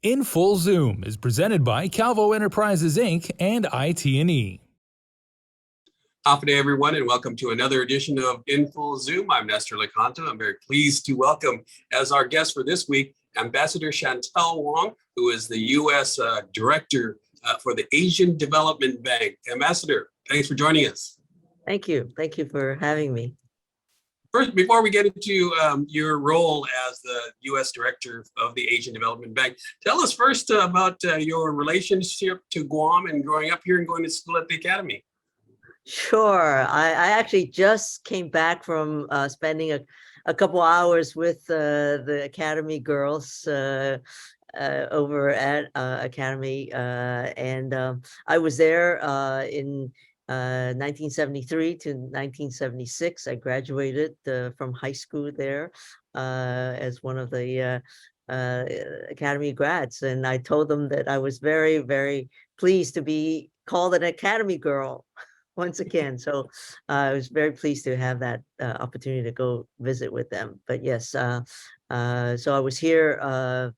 In Full Zoom is presented by Calvo Enterprises, Inc. and IT&E. Good day, everyone, and welcome to another edition of In Full Zoom. I'm Nestor Licanto. I'm very pleased to welcome as our guest for this week, Ambassador Chantale Wong, who is the U.S. Director for the Asian Development Bank. Ambassador, thanks for joining us. Thank you. Thank you for having me. First, before we get into your role as the U.S. Director of the Asian Development Bank, tell us first about your relationship to Guam and growing up here and going to school at the Academy. Sure. I actually just came back from spending a couple hours with the Academy girls over at Academy. And I was there in 1973 to 1976. I graduated from high school there as one of the Academy grads. And I told them that I was very, very pleased to be called an Academy girl once again. So I was very pleased to have that opportunity to go visit with them. But yes, so I was here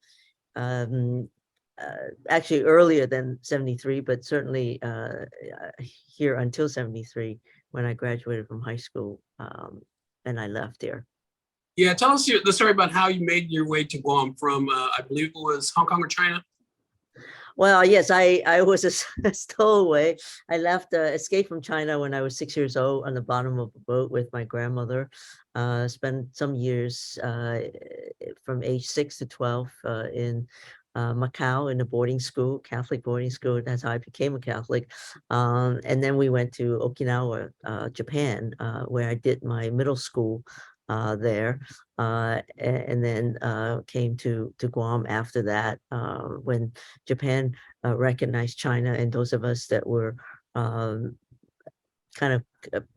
actually earlier than 73, but certainly here until 73 when I graduated from high school and I left there. Yeah, tell us the story about how you made your way to Guam from, I believe it was Hong Kong or China. Well, yes, I was a stowaway. I left, escaped from China when I was 6 years old on the bottom of a boat with my grandmother. Spent some years from age 6 to 12 in Macau in a boarding school, Catholic boarding school. That's how I became a Catholic. And then we went to Okinawa, Japan, where I did my middle school there, and then came to Guam after that when Japan recognized China, and those of us that were kind of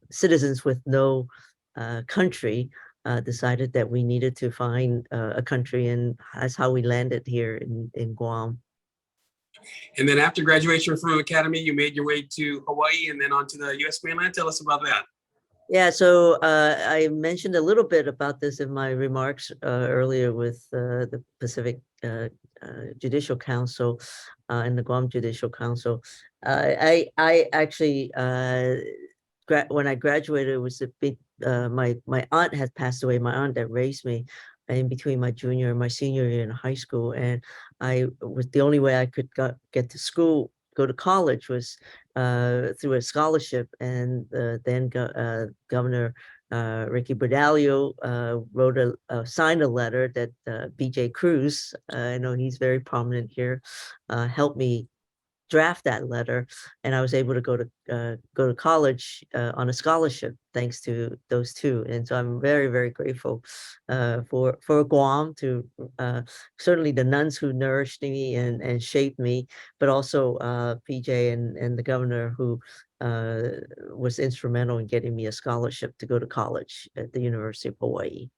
citizens with no country decided that we needed to find a country, and that's how we landed here in Guam. And then after graduation from Academy, you made your way to Hawaii and then onto the U.S. mainland. Tell us about that. Yeah, so I mentioned a little bit about this in my remarks earlier with the Pacific Judicial Council and the Guam Judicial Council. I actually, when I graduated, it was a big, my aunt had passed away, my aunt that raised me in between my junior and my senior year in high school. And I was the only way I could get to school, go to college was through a scholarship, and then Governor Ricky Bradalio signed a letter that B.J. Cruz, I know he's very prominent here, helped me draft that letter, and I was able to go to college on a scholarship thanks to those two. And so I'm very, very grateful for Guam, to certainly the nuns who nourished me and shaped me, but also PJ and the governor who was instrumental in getting me a scholarship to go to college at the University of Hawaii.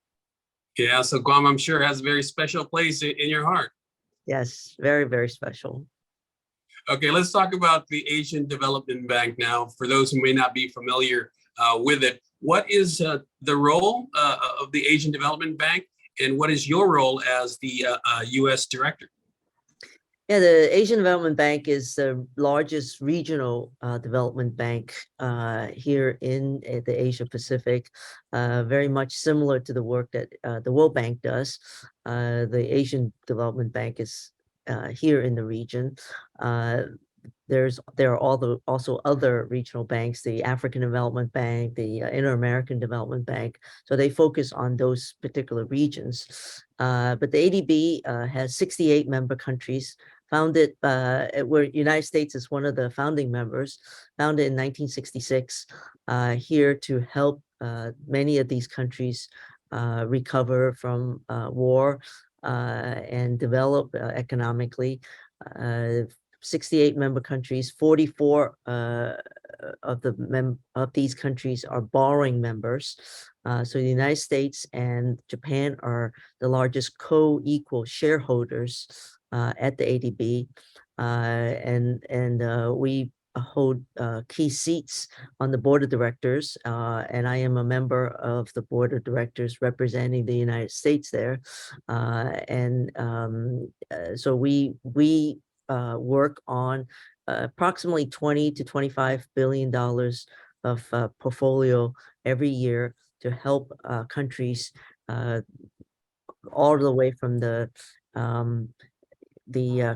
Yeah, so Guam, I'm sure, has a very special place in your heart. Yes, very, very special. Okay, let's talk about the Asian Development Bank now. For those who may not be familiar with it, what is the role of the Asian Development Bank, and what is your role as the U.S. Director? Yeah, the Asian Development Bank is the largest regional development bank here in the Asia Pacific, very much similar to the work that the World Bank does. The Asian Development Bank is here in the region. There are also other regional banks, the African Development Bank, the Inter-American Development Bank. So they focus on those particular regions. But the ADB has 68 member countries, founded where United States is one of the founding members, founded in 1966, here to help many of these countries recover from war and develop economically. 68 member countries, 44 of these countries are borrowing members. So the United States and Japan are the largest co-equal shareholders at the ADB. And we hold key seats on the board of directors, and I am a member of the board of directors representing the United States there. So we work on approximately 20 to $25 billion of portfolio every year to help countries all the way from the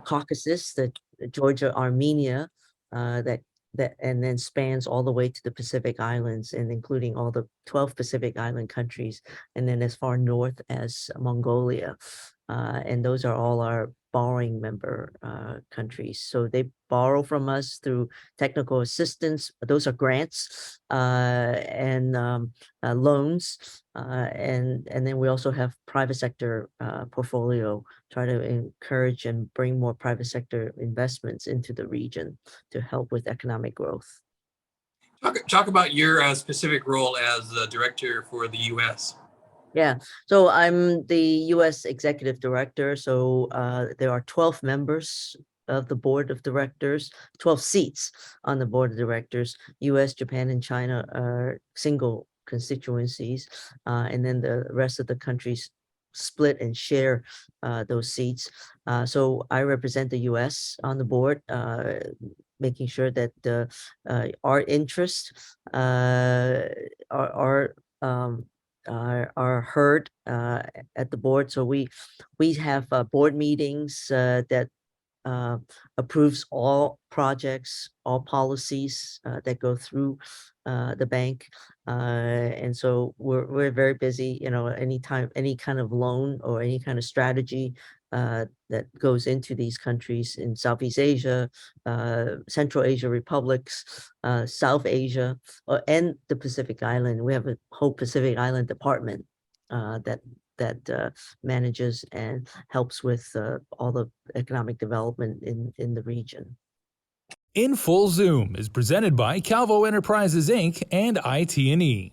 Caucasus, the Georgia, Armenia, that and then spans all the way to the Pacific Islands, and including all the 12 Pacific Island countries, and then as far north as Mongolia. And those are all our borrowing member countries. So they borrow from us through technical assistance. Those are grants and loans. And then we also have private sector portfolio, try to encourage and bring more private sector investments into the region to help with economic growth. Talk about your specific role as the director for the U.S. Yeah, so I'm the U.S. Executive Director. So there are 12 members of the board of directors, 12 seats on the board of directors. U.S., Japan, and China are single constituencies, and then the rest of the countries split and share those seats. So I represent the U.S. on the board, making sure that our interests are heard at the board. So we have board meetings that approves all projects, all policies that go through the bank. And so we're very busy, anytime, any kind of loan or any kind of strategy that goes into these countries in Southeast Asia, Central Asia republics, South Asia, and the Pacific Island. We have a whole Pacific Island department that manages and helps with all the economic development in the region. In Full Zoom is presented by Calvo Enterprises Inc. and IT&E.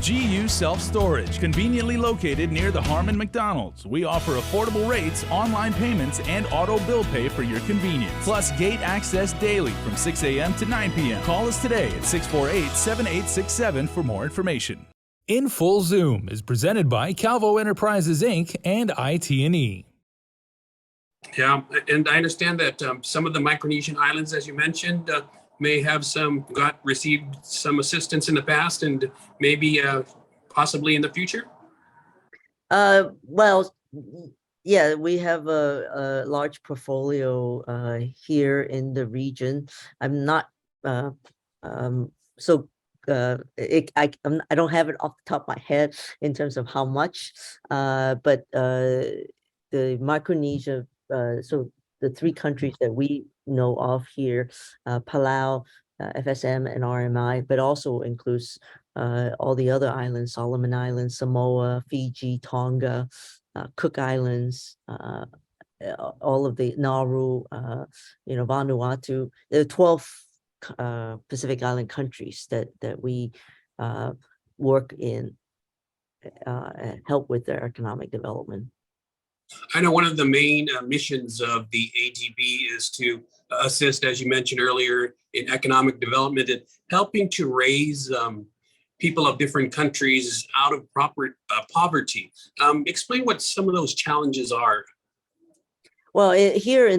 GU Self-Storage, conveniently located near the Harmon McDonald's. We offer affordable rates, online payments, and auto bill pay for your convenience. Plus gate access daily from 6 a.m. to 9 p.m. Call us today at 648-7867 for more information. In Full Zoom is presented by Calvo Enterprises Inc. and IT&E. Yeah, and I understand that some of the Micronesian islands, as you mentioned, may have received some assistance in the past and maybe possibly in the future. Well, yeah, we have a large portfolio here in the region. I'm not so I don't have it off the top of my head in terms of how much, but the Micronesia, so the three countries that we know of here, Palau, FSM, and RMI, but also includes all the other islands, Solomon Islands, Samoa, Fiji, Tonga, Cook Islands, all of the Nauru, Vanuatu. There are 12 Pacific Island countries that we work in and help with their economic development. I know one of the main missions of the ADB is to assist, as you mentioned earlier, in economic development and helping to raise people of different countries out of poverty. Explain what some of those challenges are. Well, here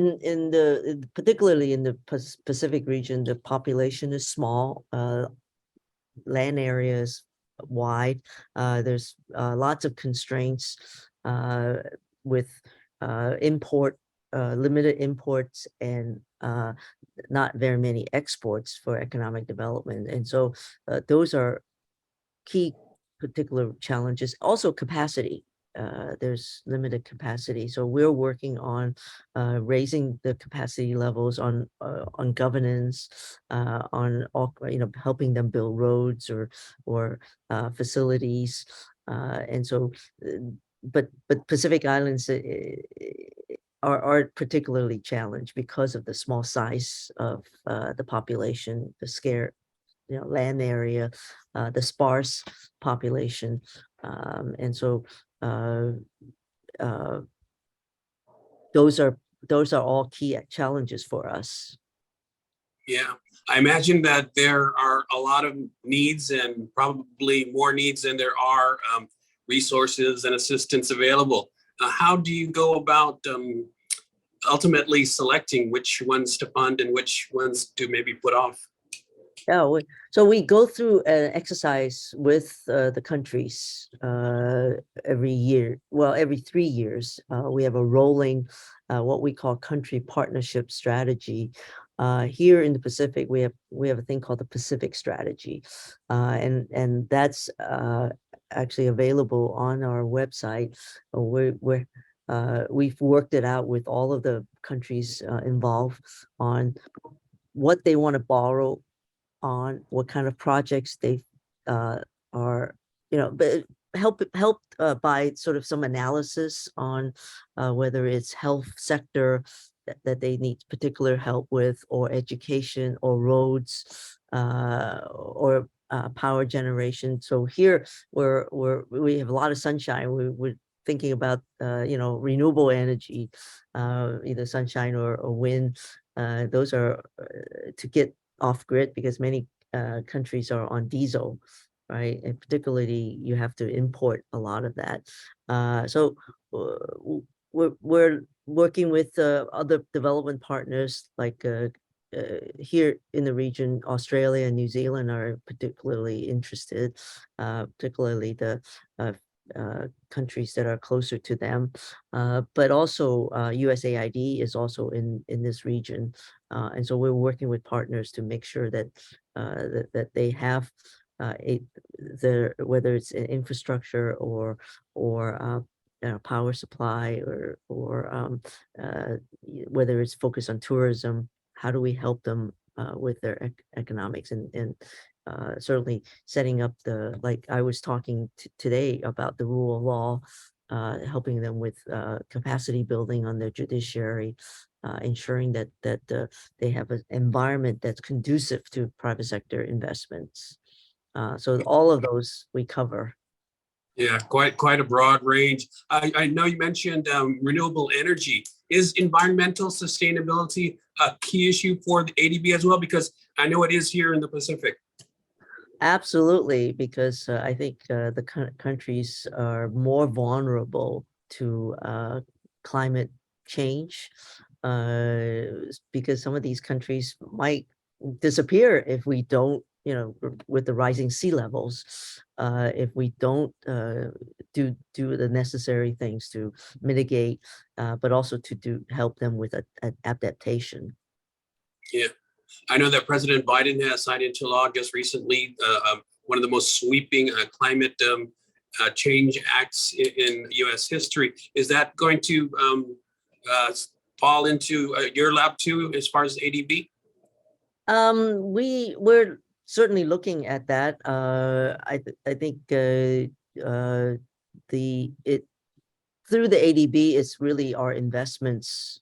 particularly in the Pacific region, the population is small, land area is wide. There's lots of constraints with limited imports and not very many exports for economic development. And so those are key particular challenges. Also capacity. There's limited capacity. So we're working on raising the capacity levels on governance, on all, helping them build roads or facilities. And so, but Pacific Islands are particularly challenged because of the small size of the population, the scarce, land area, the sparse population, and so those are all key challenges for us. Yeah, I imagine that there are a lot of needs and probably more needs than there are resources and assistance available. How do you go about ultimately selecting which ones to fund and which ones to maybe put off? Yeah, so we go through an exercise with the countries every year. Well, every 3 years, we have a rolling, what we call country partnership strategy. Here in the Pacific, we have a thing called the Pacific Strategy, and that's actually available on our website. We've worked it out with all of the countries involved on what they want to borrow on, what kind of projects they are, but helped by sort of some analysis on whether it's health sector that they need particular help with, or education, or roads, or power generation. So here we have a lot of sunshine. We're thinking about renewable energy, either sunshine or wind. Those are to get off grid, because many countries are on diesel, right? And particularly you have to import a lot of that. So we're working with other development partners, like here in the region. Australia and New Zealand are particularly interested, particularly the countries that are closer to them, but also USAID is also in this region, and so we're working with partners to make sure that that they have whether it's an infrastructure or power supply, or whether it's focused on tourism. How do we help them with their economics, and certainly setting up like I was talking today about the rule of law, helping them with capacity building on their judiciary, ensuring that they have an environment that's conducive to private sector investments. So all of those we cover. Yeah, quite a broad range. I know you mentioned renewable energy. Is environmental sustainability a key issue for the ADB as well? Because I know it is here in the Pacific. Absolutely, because I think the countries are more vulnerable to climate change, because some of these countries might disappear if we don't, with the rising sea levels, if we don't do the necessary things to mitigate, but also to help them with adaptation. Yeah. I know that President Biden has signed into law just recently one of the most sweeping climate change acts in U.S. history. Is that going to fall into your lap too, as far as ADB? We're certainly looking at that. I think through the ADB, it's really our investments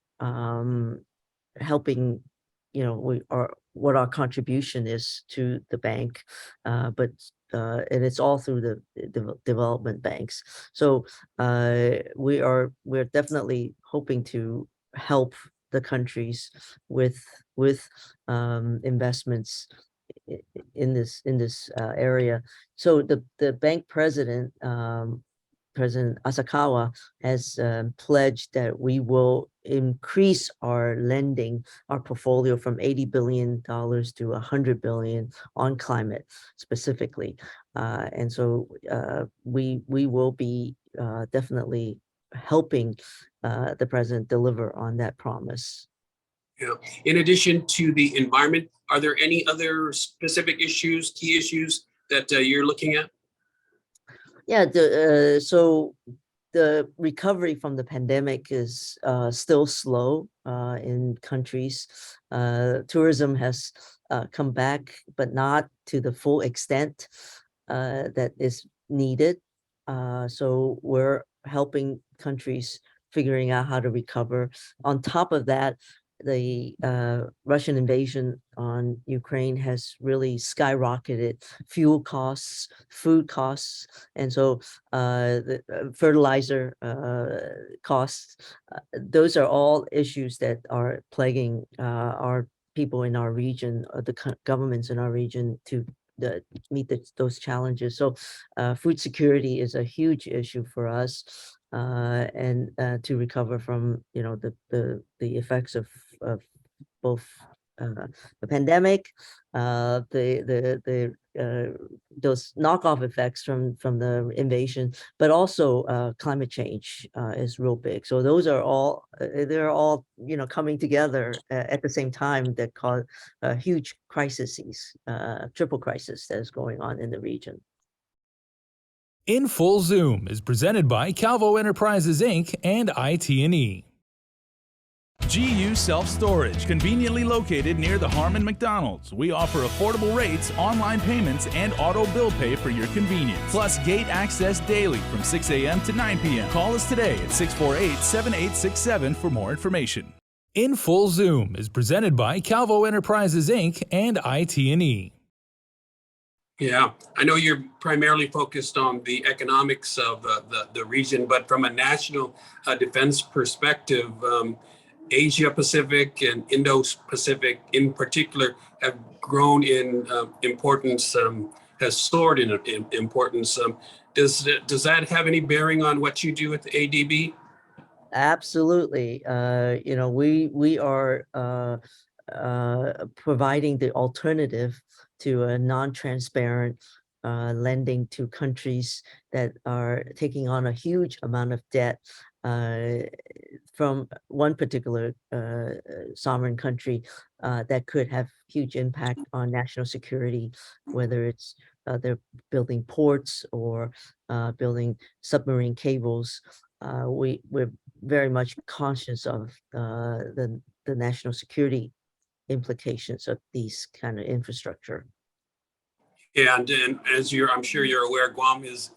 helping, what our contribution is to the bank, but and it's all through the development banks. So we're definitely hoping to help the countries with investments in this area. So the bank president, President Asakawa, has pledged that we will increase our lending, our portfolio, from $80 billion to $100 billion on climate specifically. And so we will be definitely helping the president deliver on that promise. Yeah. In addition to the environment, are there any other specific issues, key issues that you're looking at? Yeah, so the recovery from the pandemic is still slow in countries. Tourism has come back, but not to the full extent that is needed. So we're helping countries figuring out how to recover. On top of that, the Russian invasion on Ukraine has really skyrocketed fuel costs, food costs, and so the fertilizer costs. Those are all issues that are plaguing our people in our region, governments in our region to meet those challenges. So food security is a huge issue for us, and to recover from, the effects of both the pandemic, those knockoff effects from the invasion, but also climate change is real big. So those are all they're all coming together at the same time that cause huge crises, triple crisis that is going on in the region. In Full Zoom is presented by Calvo Enterprises Inc. and IT&E. GU Self-Storage, conveniently located near the Harmon McDonald's. We offer affordable rates, online payments, and auto bill pay for your convenience. Plus gate access daily from 6 a.m. to 9 p.m. Call us today at 648-7867 for more information. In Full Zoom is presented by Calvo Enterprises Inc. and IT&E. Yeah, I know you're primarily focused on the economics of the region, but from a national defense perspective, Asia Pacific and Indo-Pacific in particular have grown in importance, has soared in importance. Does that have any bearing on what you do with ADB? Absolutely. We are providing the alternative to a non-transparent lending to countries that are taking on a huge amount of debt from one particular sovereign country that could have huge impact on national security, whether it's they're building ports or building submarine cables. We're very much conscious of the national security implications of these kind of infrastructure. Yeah, and as I'm sure you're aware, Guam is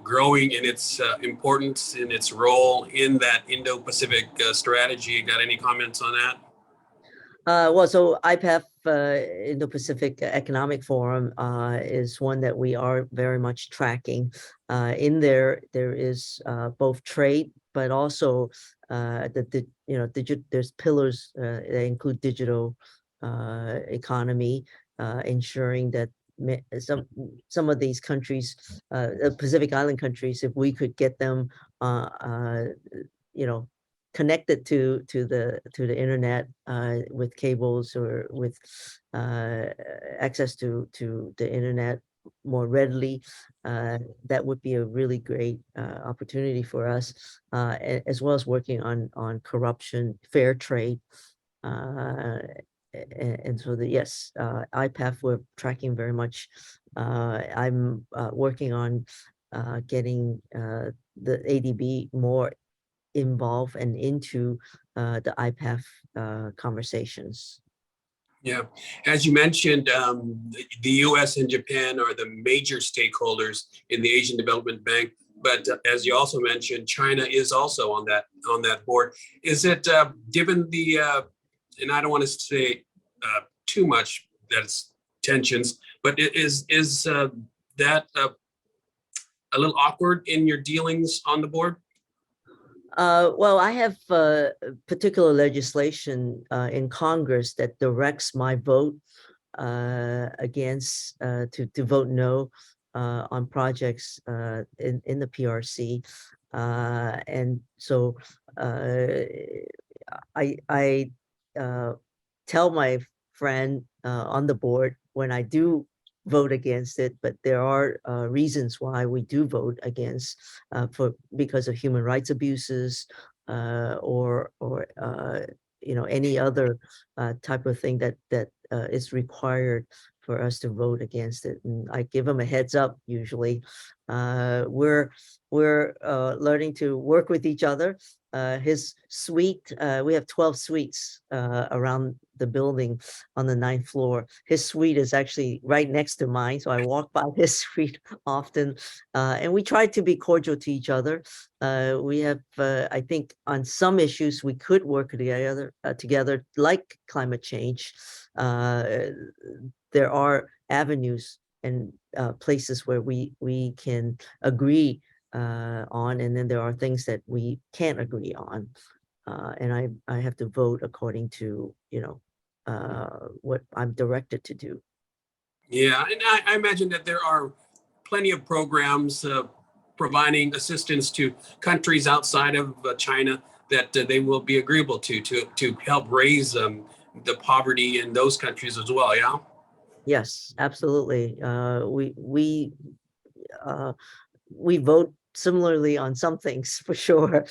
growing in its importance, in its role in that Indo-Pacific strategy. Got any comments on that? Well, so IPEF, Indo-Pacific Economic Forum, is one that we are very much tracking. In there is both trade, but also there's pillars that include digital economy, ensuring that some of these countries, Pacific Island countries, if we could get them, connected to the internet with cables or with access to the internet more readily, that would be a really great opportunity for us, as well as working on corruption, fair trade. And so yes, IPAF we're tracking very much. I'm working on getting the ADB more involved and into the IPAF conversations. Yeah, as you mentioned, the U.S. and Japan are the major stakeholders in the Asian Development Bank. But as you also mentioned, China is also on that board. Is it given the and I don't want to say too much that's tensions, but is that a little awkward in your dealings on the board? Well, I have particular legislation in Congress that directs my vote against to vote no on projects in the PRC, and so I tell my friend on the board when I do vote against it, but there are reasons why we do vote against, because of human rights abuses or any other type of thing that is required for us to vote against it. And I give them a heads up. Usually, we're learning to work with each other. His suite, we have 12 suites around the building on the 9th floor. His suite is actually right next to mine, so I walk by his suite often, and we try to be cordial to each other. We have, I think, on some issues we could work together, like climate change. There are avenues and places where we can agree on, and then there are things that we can't agree on. and I have to vote according to, what I'm directed to do. Yeah, and I imagine that there are plenty of programs providing assistance to countries outside of China that they will be agreeable to help raise the poverty in those countries as well. Yeah. Yes, absolutely. We vote similarly on some things for sure.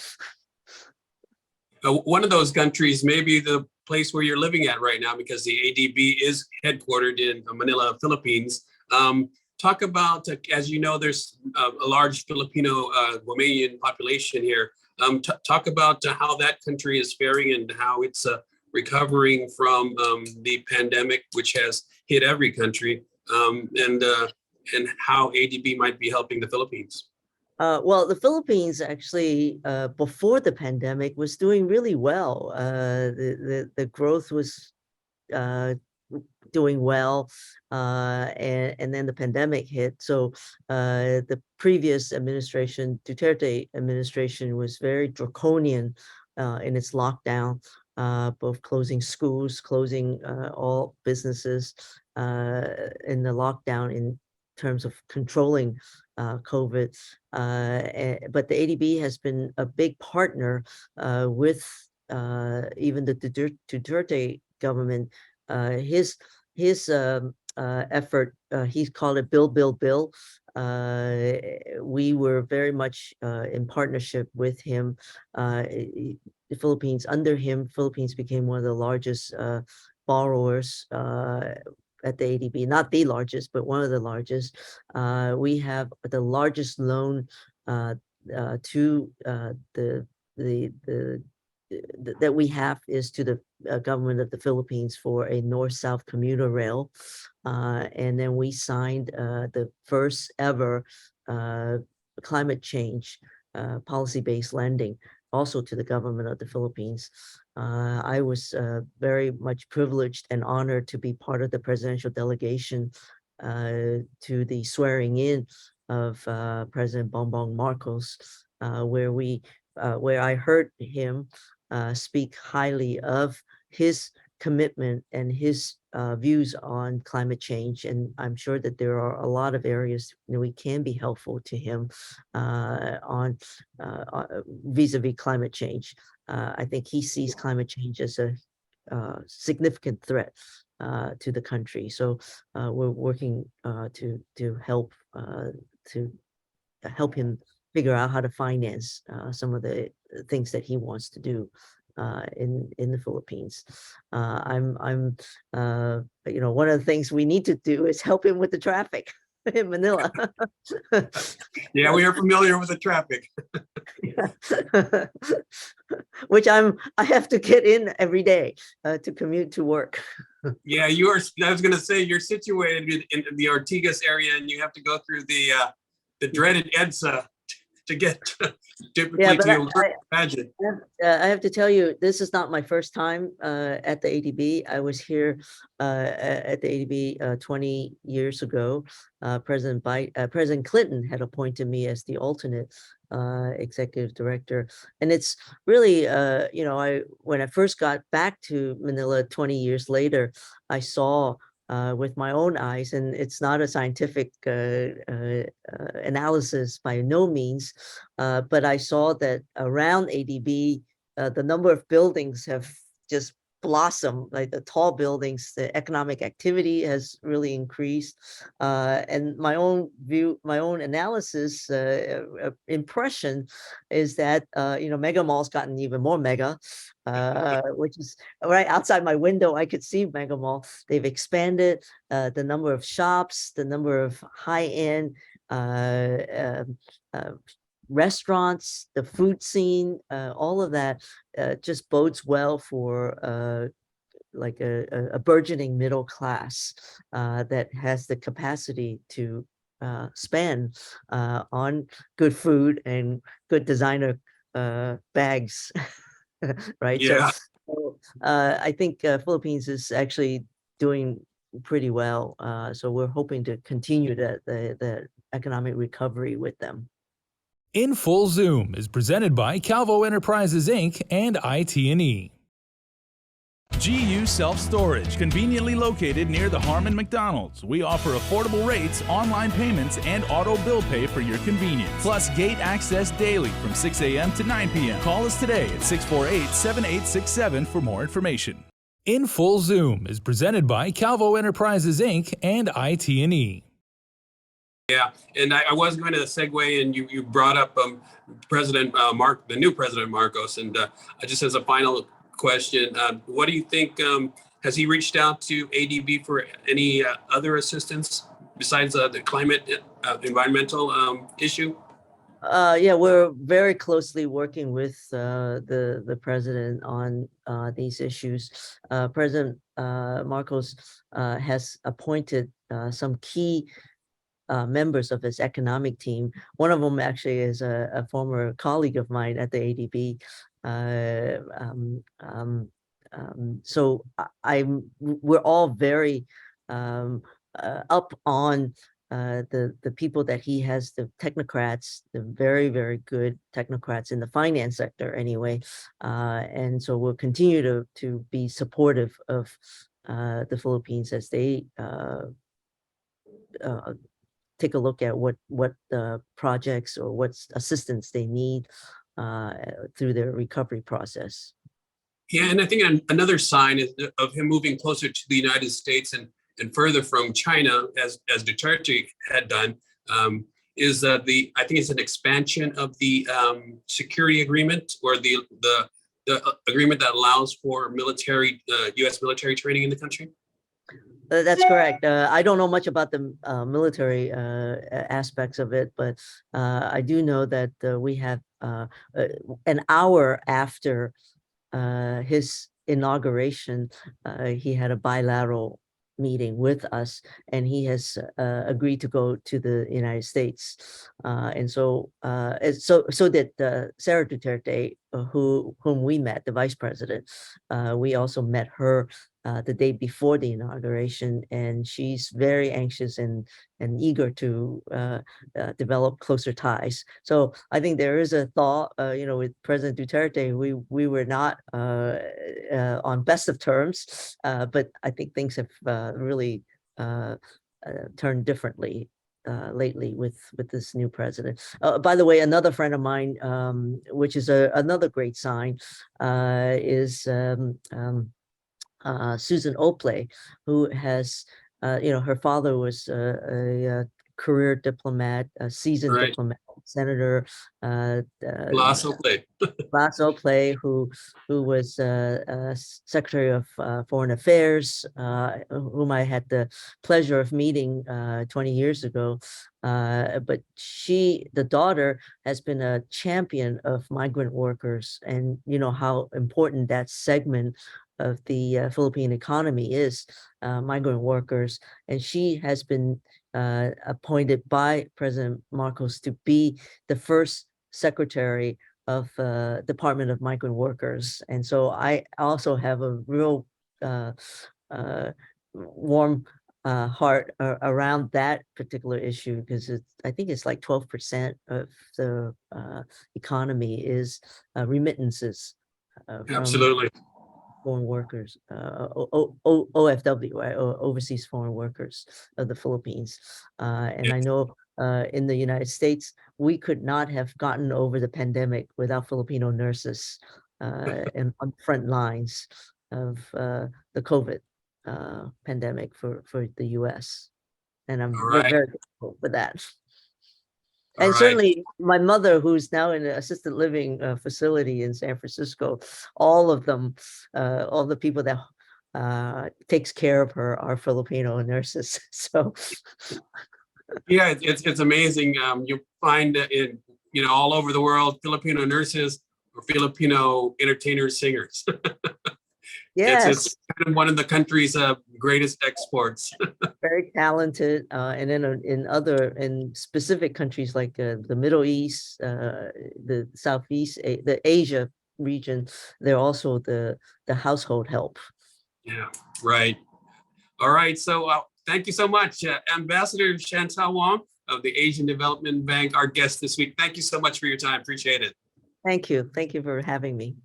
One of those countries may be the place where you're living at right now, because the ADB is headquartered in Manila, Philippines. Talk about, as you know, there's a large Filipino Guamanian population here. Talk about how that country is faring and how it's recovering from the pandemic, which has hit every country, and how ADB might be helping the Philippines. Well, the Philippines actually, before the pandemic, was doing really well. The growth was doing well, and then the pandemic hit. So the previous administration, Duterte administration, was very draconian in its lockdown, both closing schools, closing all businesses in the lockdown in terms of controlling COVID. But the ADB has been a big partner with even the Duterte government. His effort, he's called it Bill, Bill, Bill. We were very much in partnership with him. The Philippines, under him, Philippines became one of the largest borrowers at the ADB, not the largest, but one of the largest. We have the largest loan to that we have is to the government of the Philippines for a north-south commuter rail. And then we signed the first ever climate change policy-based lending also to the government of the Philippines. I was very much privileged and honored to be part of the presidential delegation to the swearing in of President Bongbong Marcos, where I heard him speak highly of his commitment and his views on climate change. And I'm sure that there are a lot of areas that we can be helpful to him on vis-a-vis climate change. I think he sees climate change as a significant threat to the country. So we're working to help him figure out how to finance some of the things that he wants to do in the Philippines. One of the things we need to do is help him with the traffic in Manila. Yeah, we are familiar with the traffic. Which I have to get in every day to commute to work. Yeah, you are. I was going to say you're situated in the Ortigas area, and you have to go through the dreaded EDSA to get typically to your work. Imagine. I have to tell you, this is not my first time at the ADB. I was here at the ADB 20 years ago. President Clinton had appointed me as the alternate executive director, and it's really, when I first got back to Manila 20 years later, I saw with my own eyes, and it's not a scientific analysis by no means, but I saw that around ADB, the number of buildings have just blossomed, like the tall buildings, the economic activity has really increased. And my own view, my own analysis, impression is that, Mega Mall's gotten even more mega, which is right outside my window. I could see Mega Mall. They've expanded the number of shops, the number of high-end restaurants, the food scene, all of that just bodes well for like a burgeoning middle class that has the capacity to spend on good food and good designer bags, right? Yeah. So I think Philippines is actually doing pretty well. So we're hoping to continue the economic recovery with them. In Full Zoom is presented by Calvo Enterprises Inc. and IT&E. GU Self-Storage, conveniently located near the Harmon McDonald's. We offer affordable rates, online payments, and auto bill pay for your convenience. Plus gate access daily from 6 a.m. to 9 p.m. Call us today at 648-7867 for more information. In Full Zoom is presented by Calvo Enterprises Inc. and IT&E. Yeah, and I was going to segue, and you brought up President the new President Marcos, and just as a final question, what do you think? Has he reached out to ADB for any other assistance besides the climate environmental issue? Yeah, we're very closely working with the president on these issues. President Marcos has appointed some key members of his economic team. One of them actually is a former colleague of mine at the ADB. So we're all very up on the people that he has, the technocrats, the very, very good technocrats in the finance sector anyway. And so we'll continue to be supportive of the Philippines as they take a look at what projects or what assistance they need through their recovery process. Yeah, and I think another sign of him moving closer to the United States and further from China, as Duterte had done, is that I think it's an expansion of the security agreement, or the agreement that allows for military U.S. military training in the country. That's correct. I don't know much about the military aspects of it, but I do know that we have an hour after his inauguration, he had a bilateral meeting with us, and he has agreed to go to the United States. And so did Sarah Duterte, whom we met, the vice president. We also met her the day before the inauguration, and she's very anxious and eager to develop closer ties. So I think there is a thought, with President Duterte, we were not on best of terms, but I think things have really turned differently lately with this new president. By the way, another friend of mine, which is another great sign, is Susan Opley, who has, her father was a career diplomat, a seasoned diplomat, Senator Blas Opley. Blas Opley, who was Secretary of Foreign Affairs, whom I had the pleasure of meeting 20 years ago. But the daughter, has been a champion of migrant workers, and you know how important that segment of the Philippine economy is, migrant workers. And she has been appointed by President Marcos to be the first secretary of Department of Migrant Workers. And so I also have a real warm heart around that particular issue, because I think it's like 12% of the economy is remittances from Absolutely. foreign workers, OFW, right? Overseas foreign workers of the Philippines. And I know in the United States, we could not have gotten over the pandemic without Filipino nurses and on the front lines of the COVID pandemic for the US. And I'm very grateful for that. And certainly my mother, who's now in an assisted living facility in San Francisco, all of them, all the people that takes care of her are Filipino nurses. So yeah, it's amazing. You find in all over the world, Filipino nurses or Filipino entertainers, singers. yes, it's kind of one of the country's greatest exports. Very talented, and then in specific countries like the Middle East, the Southeast, the Asia region, they're also the household help. Yeah, right. All right. So thank you so much, Ambassador Chantale Wong. of the Asian Development Bank, our guest this week. Thank you so much for your time. Appreciate it. Thank you. Thank you for having me.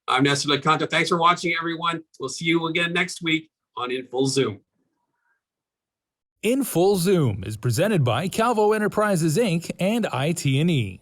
I'm Nestor Licanto. Thanks for watching, everyone. We'll see you again next week on In Full Zoom. In Full Zoom is presented by Calvo Enterprises, Inc. and IT&E.